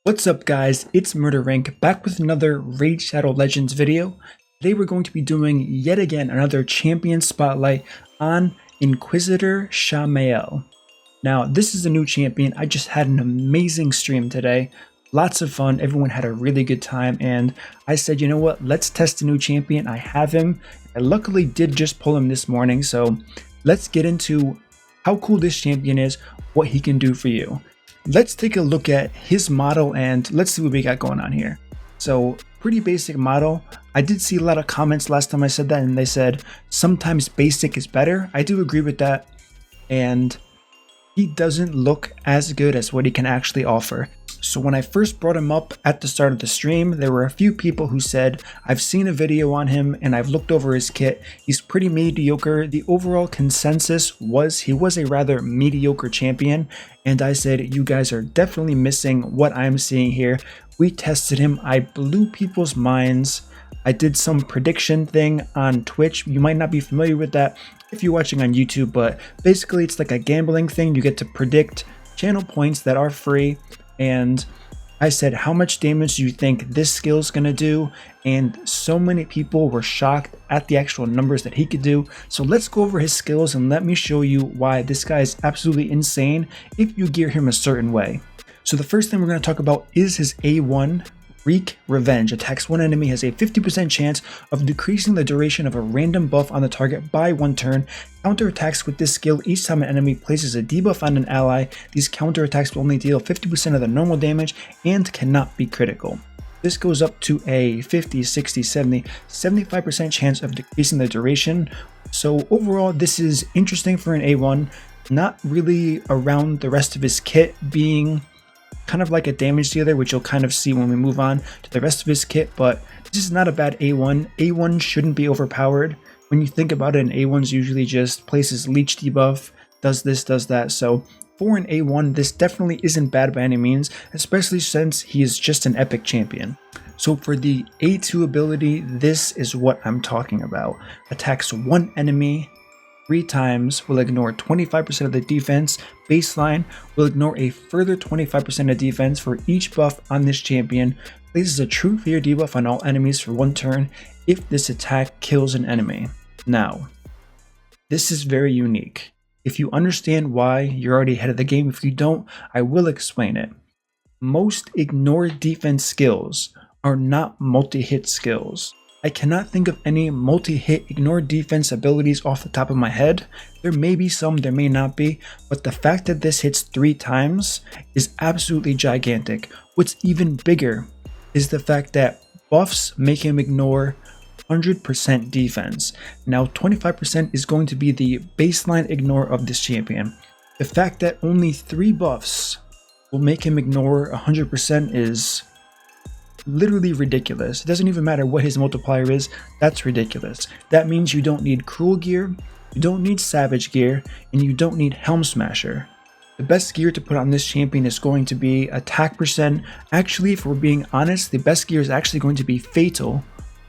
What's up guys, it's MurderInc back with another Raid Shadow Legends video. Today we're going to be doing yet again another champion spotlight on Inquisitor Shamael. Now this is a new champion. I just had an amazing stream today. Lots of fun, everyone had a really good time, and I said, you know what, let's test a new champion. I have him. I luckily did just pull him this morning, so let's get into how cool this champion is, what he can do for you. Let's take a look at his model and let's see what we got going on here. So pretty basic model. I did see a lot of comments last time I said that, and they said sometimes basic is better. I do agree with that, and he doesn't look as good as what he can actually offer. So when I first brought him up at the start of the stream, there were a few people who said, I've seen a video on him and I've looked over his kit. He's pretty mediocre. The overall consensus was he was a rather mediocre champion. And I said, you guys are definitely missing what I'm seeing here. We tested him. I blew people's minds. I did some prediction thing on Twitch. You might not be familiar with that if you're watching on YouTube, but basically it's like a gambling thing. You get to predict channel points that are free. And I said, how much damage do you think this skill is going to do? And so many people were shocked at the actual numbers that he could do. So let's go over his skills and let me show you why this guy is absolutely insane if you gear him a certain way. So the first thing we're going to talk about is his A1. Wreak Revenge. Attacks one enemy, has a 50% chance of decreasing the duration of a random buff on the target by 1 turn. Counterattacks with this skill each time an enemy places a debuff on an ally. These counterattacks will only deal 50% of the normal damage and cannot be critical. This goes up to a 50, 60, 70, 75% chance of decreasing the duration. So overall, this is interesting for an A1. Not really around the rest of his kit being kind of like a damage dealer, which you'll kind of see when we move on to the rest of his kit, but this is not a bad A1. A1 shouldn't be overpowered. When you think about it, an A1's usually just places leech debuff, does this, does that. So for an A1, this definitely isn't bad by any means, especially since he is just an epic champion. So for the A2 ability, this is what I'm talking about. Attacks one enemy 3 times, will ignore 25% of the defense. Baseline will ignore a further 25% of defense for each buff on this champion. Places a true fear debuff on all enemies for 1 turn if this attack kills an enemy. Now, this is very unique. If you understand why, you're already ahead of the game. If you don't, I will explain it. Most ignore defense skills are not multi-hit skills. I cannot think of any multi-hit ignore defense abilities off the top of my head. There may be some, there may not be, but the fact that this hits 3 times is absolutely gigantic. What's even bigger is the fact that buffs make him ignore 100% defense. Now 25% is going to be the baseline ignore of this champion. The fact that only 3 buffs will make him ignore 100% is literally ridiculous. It doesn't even matter what his multiplier is, that's ridiculous. That means you don't need cruel gear, you don't need savage gear, and you don't need helm smasher. The best gear to put on this champion is going to be attack percent. Actually, if we're being honest, the best gear is actually going to be fatal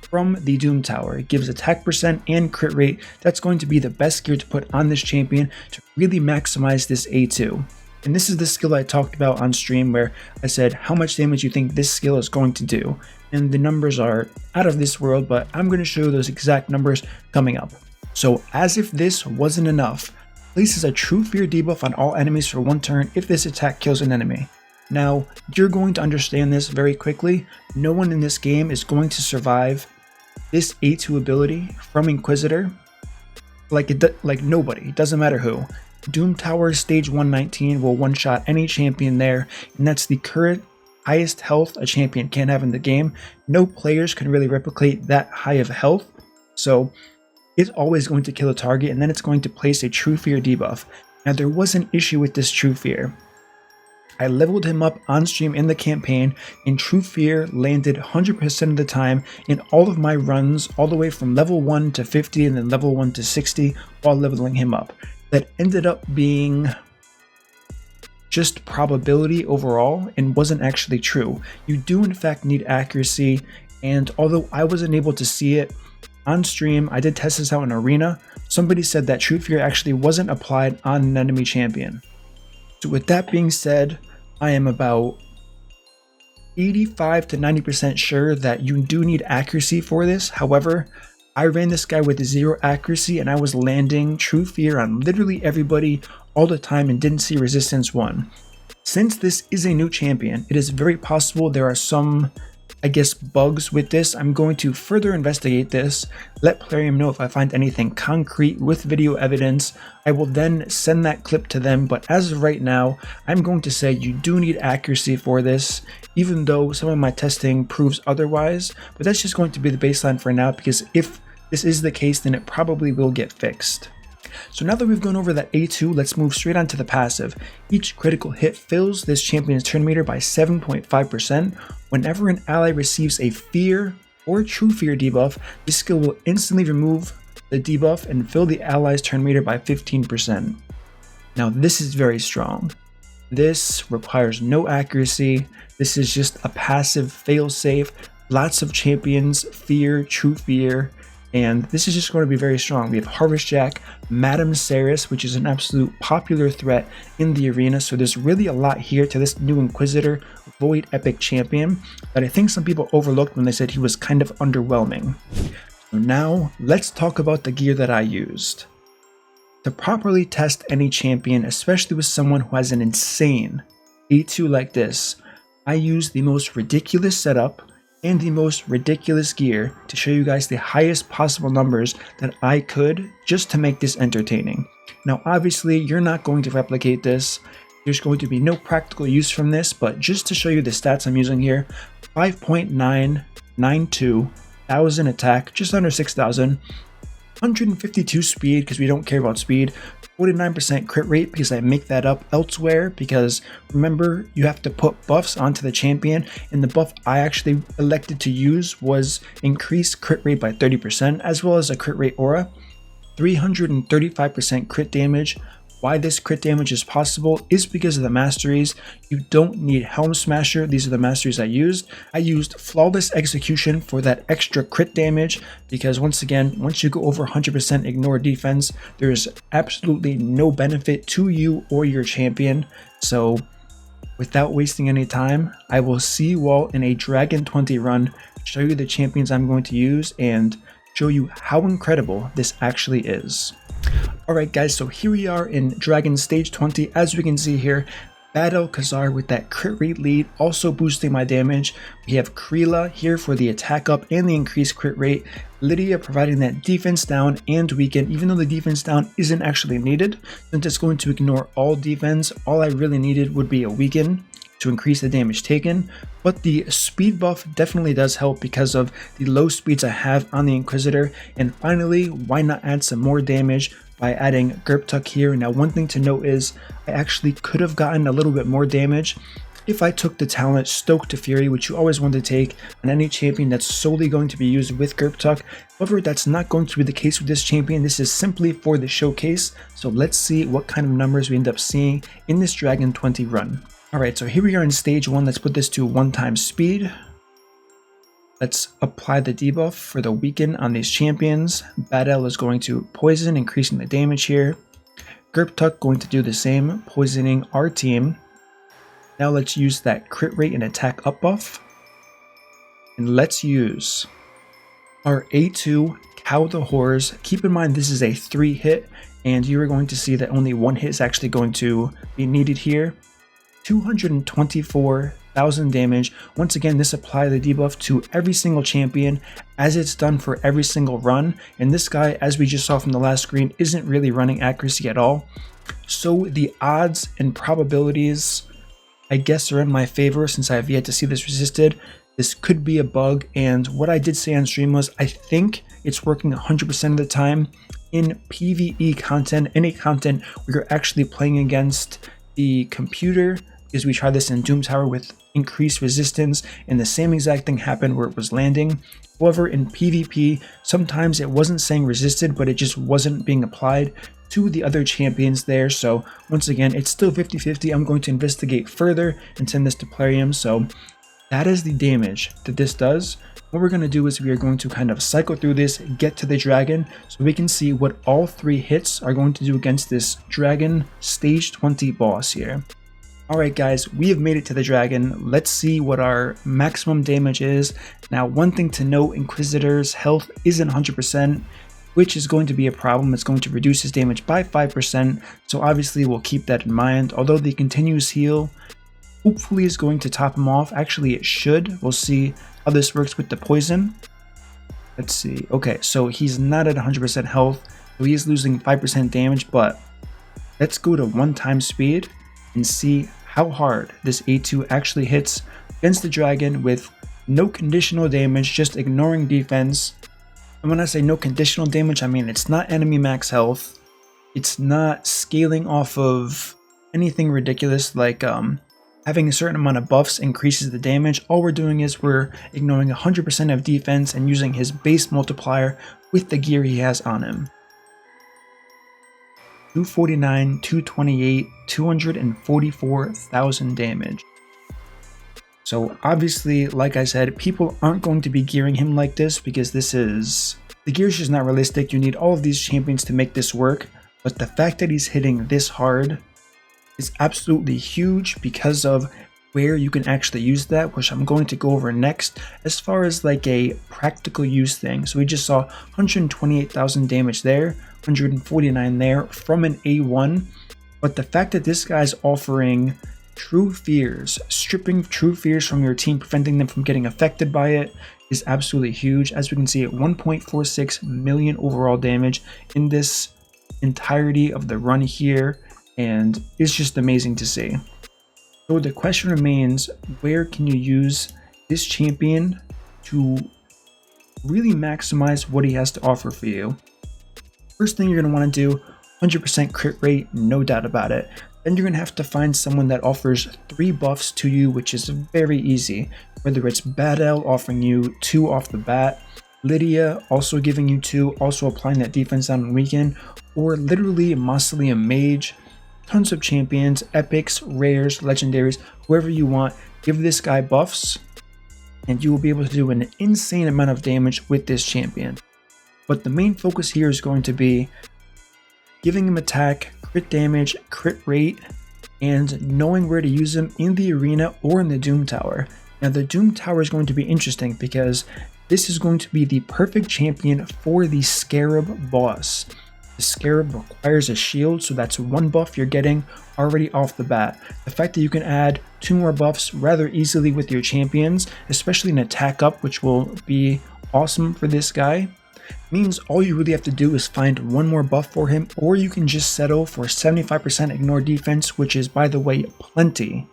from the Doom Tower. It gives attack percent and crit rate. That's going to be the best gear to put on this champion to really maximize this A2. And this is the skill I talked about on stream where I said how much damage you think this skill is going to do. And the numbers are out of this world, but I'm going to show you those exact numbers coming up. So as if this wasn't enough, places a true fear debuff on all enemies for 1 turn if this attack kills an enemy. Now, you're going to understand this very quickly. No one in this game is going to survive this A2 ability from Inquisitor. Like nobody, it doesn't matter who. Doom Tower stage 119 will one-shot any champion there, and that's the current highest health a champion can have in the game. No players can really replicate that high of health, so it's always going to kill a target, and then it's going to place a true fear debuff. Now there was an issue with this true fear. I leveled him up on stream in the campaign, and true fear landed 100% of the time in all of my runs, all the way from level 1 to 50 and then level 1 to 60 while leveling him up. That ended up being just probability overall and wasn't actually true. You do in fact need accuracy, and although I wasn't able to see it on stream, I did test this out in Arena. Somebody said that True Fear actually wasn't applied on an enemy champion. So with that being said, I am about 85 to 90% sure that you do need accuracy for this. However, I ran this guy with 0 accuracy and I was landing True Fear on literally everybody all the time and didn't see resistance 1. Since this is a new champion, it is very possible there are some, I guess, bugs with this. I'm going to further investigate this, let Plarium know if I find anything concrete with video evidence. I will then send that clip to them, but as of right now, I'm going to say you do need accuracy for this, even though some of my testing proves otherwise, but that's just going to be the baseline for now, because if this is the case, then it probably will get fixed. So now that we've gone over that A2, let's move straight on to the passive. Each critical hit fills this champion's turn meter by 7.5%. Whenever an ally receives a fear or true fear debuff, this skill will instantly remove the debuff and fill the ally's turn meter by 15%. Now this is very strong. This requires no accuracy. This is just a passive fail-safe. Lots of champions, fear, true fear, and this is just going to be very strong. We have Harvest Jack, Madame Ceres, which is an absolute popular threat in the arena, so there's really a lot here to this new Inquisitor Void Epic champion that I think some people overlooked when they said he was kind of underwhelming. So now, let's talk about the gear that I used. To properly test any champion, especially with someone who has an insane A2 like this, I used the most ridiculous setup and the most ridiculous gear to show you guys the highest possible numbers that I could, just to make this entertaining. Now obviously you're not going to replicate this, there's going to be no practical use from this, but just to show you the stats I'm using here, 5.992 thousand attack, just under 6,000, 152 speed because we don't care about speed, 49% crit rate because I make that up elsewhere, because remember, you have to put buffs onto the champion, and the buff I actually elected to use was increase crit rate by 30%, as well as a crit rate aura, 335% crit damage. Why this crit damage is possible is because of the masteries. You don't need Helm Smasher. These are the masteries I used. I used Flawless Execution for that extra crit damage, because once again, once you go over 100% ignore defense, there is absolutely no benefit to you or your champion. So without wasting any time, I will see you all in a Dragon 20 run, show you the champions I'm going to use, and show you how incredible this actually is. Alright guys, so here we are in Dragon Stage 20. As we can see here, Bad Alcazar with that crit rate lead, also boosting my damage. We have Kreela here for the attack up and the increased crit rate. Lydia providing that defense down and weaken, even though the defense down isn't actually needed, since it's going to ignore all defense. All I really needed would be a weaken to increase the damage taken, but the speed buff definitely does help because of the low speeds I have on the Inquisitor. And finally, why not add some more damage by adding Gerptuck here? Now one thing to note is I actually could have gotten a little bit more damage if I took the talent Stoke to Fury, which you always want to take on any champion that's solely going to be used with Gerptuck. However, that's not going to be the case with this champion. This is simply for the showcase, so let's see what kind of numbers we end up seeing in this Dragon 20 run. Alright, so here we are in stage 1. Let's put this to 1 times speed. Let's apply the debuff for the weaken on these champions. Battle is going to poison, increasing the damage here. Gerptuck going to do the same, poisoning our team. Now let's use that crit rate and attack up buff. And let's use our A2, Cow the Horrors. Keep in mind this is a 3 hit, and you are going to see that only 1 hit is actually going to be needed here. 224,000 damage. Once again, this apply the debuff to every single champion as it's done for every single run, and this guy, as we just saw from the last screen, isn't really running accuracy at all, so the odds and probabilities I guess are in my favor since I have yet to see this resisted. This could be a bug, and what I did say on stream was I think it's working 100% of the time in PvE content, any content where you're actually playing against the computer, because we tried this in Doom Tower with increased resistance and the same exact thing happened where it was landing. However, in PvP, sometimes it wasn't saying resisted, but it just wasn't being applied to the other champions there. So once again, it's still 50-50. I'm going to investigate further and send this to Plarium. So that is the damage that this does. What we're going to do is we are going to kind of cycle through this, get to the dragon, so we can see what all 3 hits are going to do against this Dragon Stage 20 boss here. Alright guys, we have made it to the dragon. Let's see what our maximum damage is. Now one thing to note, Inquisitor's health isn't 100%, which is going to be a problem. It's going to reduce his damage by 5%, so obviously we'll keep that in mind. Although the continuous heal hopefully is going to top him off. Actually it should. We'll see how this works with the poison. Let's see. Okay, so he's not at 100% health, so he is losing 5% damage, but let's go to 1x speed and see how hard this A2 actually hits against the dragon with no conditional damage, just ignoring defense. And when I say no conditional damage, I mean it's not enemy max health, it's not scaling off of anything ridiculous like having a certain amount of buffs increases the damage. All we're doing is we're ignoring 100% of defense and using his base multiplier with the gear he has on him. 249, 228, 244,000 damage. So obviously, like I said, people aren't going to be gearing him like this because the gear's just not realistic. You need all of these champions to make this work, but the fact that he's hitting this hard is absolutely huge because of where you can actually use that, which I'm going to go over next as far as like a practical use thing. So we just saw 128,000 damage there, 149 there from an A1, but the fact that this guy's offering true fears, stripping true fears from your team, preventing them from getting affected by it, is absolutely huge. As we can see, at 1.46 million overall damage in this entirety of the run here, and it's just amazing to see. So the question remains, where can you use this champion to really maximize what he has to offer for you? First thing you're going to want to do, 100% crit rate, no doubt about it. Then you're going to have to find someone that offers 3 buffs to you, which is very easy. Whether it's Badel offering you 2 off the bat, Lydia also giving you 2, also applying that defense on weekend, or literally Mausoleum Mage. Tons of champions, epics, rares, legendaries, whoever you want, give this guy buffs and you will be able to do an insane amount of damage with this champion. But the main focus here is going to be giving him attack, crit damage, crit rate, and knowing where to use him in the arena or in the Doom Tower. Now the Doom Tower is going to be interesting because this is going to be the perfect champion for the Scarab boss. The Scarab requires a shield, so that's 1 buff you're getting already off the bat. The fact that you can add 2 more buffs rather easily with your champions, especially an attack up, which will be awesome for this guy, means all you really have to do is find 1 more buff for him, or you can just settle for 75% ignore defense, which is, by the way, plenty.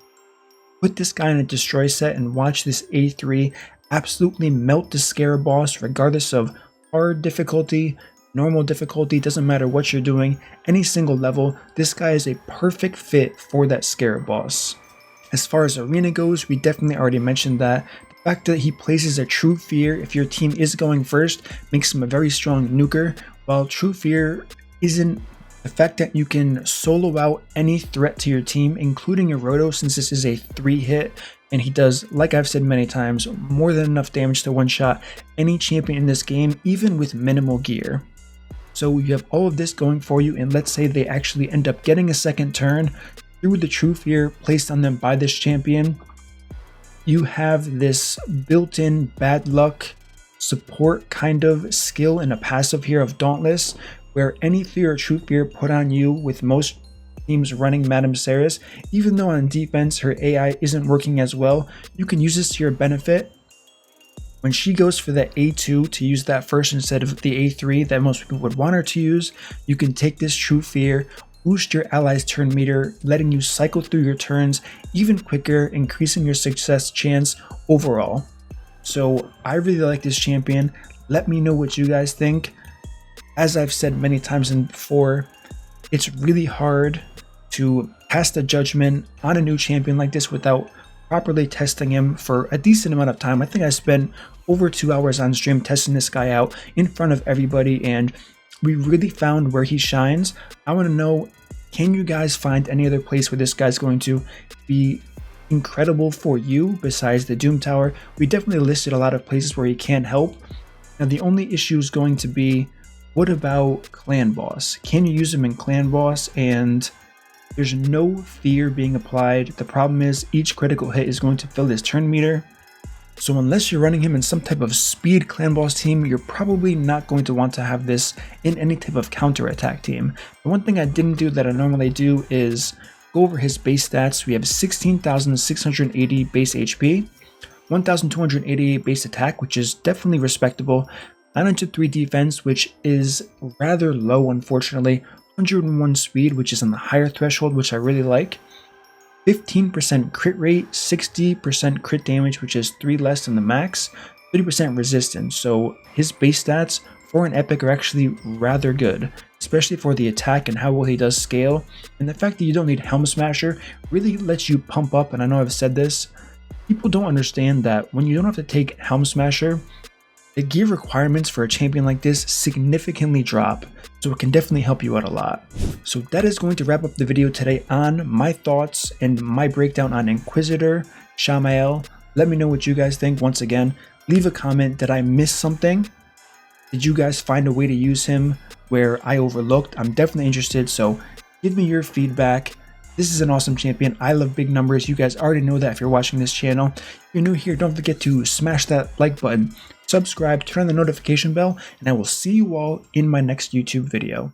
Put this guy in a destroy set and watch this A3 absolutely melt the Scarab boss regardless of hard difficulty, normal difficulty, doesn't matter what you're doing, any single level, this guy is a perfect fit for that Scarab boss. As far as arena goes, we definitely already mentioned that. The fact that he places a True Fear if your team is going first makes him a very strong nuker, while True Fear isn't. The fact that you can solo out any threat to your team, including Erodo, since this is a 3-hit, and he does, like I've said many times, more than enough damage to one-shot any champion in this game, even with minimal gear. So you have all of this going for you, and let's say they actually end up getting a second turn through the True Fear placed on them by this champion. You have this built-in bad luck support kind of skill in a passive here of Dauntless, where any fear or True Fear put on you with most teams running Madame Ceres, even though on defense her AI isn't working as well, you can use this to your benefit. When she goes for that A2 to use that first instead of the A3 that most people would want her to use, you can take this True Fear, boost your allies' turn meter, letting you cycle through your turns even quicker, increasing your success chance overall. So I really like this champion. Let me know what you guys think. As I've said many times before, it's really hard to cast a judgment on a new champion like this without properly testing him for a decent amount of time. I think I spent over 2 hours on stream testing this guy out in front of everybody, and we really found where he shines. I want to know, can you guys find any other place where this guy's going to be incredible for you besides the Doom Tower? We definitely listed a lot of places where he can't help. Now the only issue is going to be, what about Clan Boss? Can you use him in Clan Boss? And There's no fear being applied. The problem is each critical hit is going to fill his turn meter. So unless you're running him in some type of speed clan boss team, you're probably not going to want to have this in any type of counter attack team. The one thing I didn't do that I normally do is go over his base stats. We have 16,680 base HP, 1,288 base attack, which is definitely respectable, 903 defense, which is rather low unfortunately, 101 speed, which is on the higher threshold, which I really like. 15% crit rate, 60% crit damage, which is 3 less than the max, 30% resistance. So his base stats for an epic are actually rather good, especially for the attack and how well he does scale. And the fact that you don't need Helm Smasher really lets you pump up, and I know I've said this, people don't understand that when you don't have to take Helm Smasher, the gear requirements for a champion like this significantly drop, so it can definitely help you out a lot. So that is going to wrap up the video today on my thoughts and my breakdown on Inquisitor Shamael. Let me know what you guys think. Once again, leave a comment. Did I miss something? Did you guys find a way to use him where I overlooked? I'm definitely interested, so give me your feedback. This is an awesome champion. I love big numbers. You guys already know that if you're watching this channel. If you're new here, don't forget to smash that like button, subscribe, turn on the notification bell, and I will see you all in my next YouTube video.